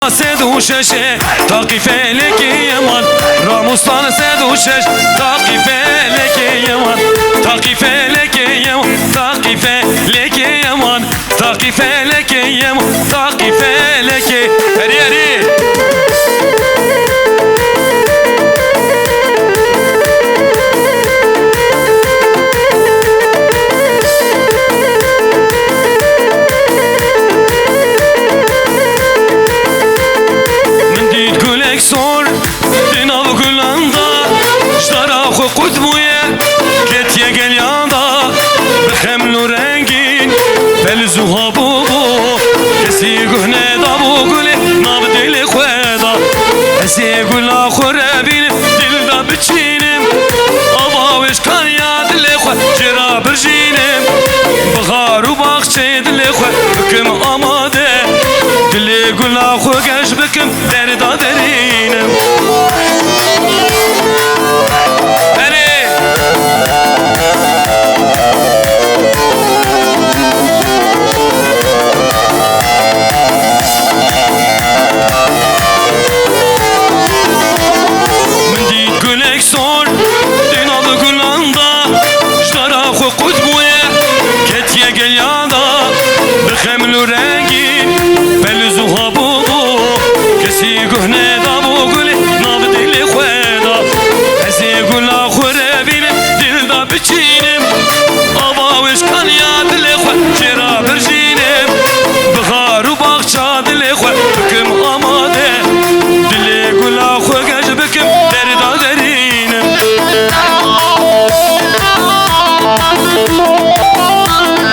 سد و ششه تاقی فلک یمان راموستان سد و شش تاقی فلک یمان تاقی فلک یمان تاقی فلک یمان تاقی فلک یمان تاقی فلک هری هری سور دينا بكلاندا اشترى خو قدموية كتيا قلياندا بخملو رنگين فلزوها بوبو كسي قهنا دابو قولي نابدل خويدا كسي قولا خرابين دل دا بچينم آباوش كان ياد اللي خو جرا برجينم بغارو باخشي دل خو بكم آماده دلی گلا خو گش بکم دردا درینم هری من دید گلک سور دینا به گلاندا جدارا خو قطبویه کتیه گلیاندا بخملو رنگین فلزوها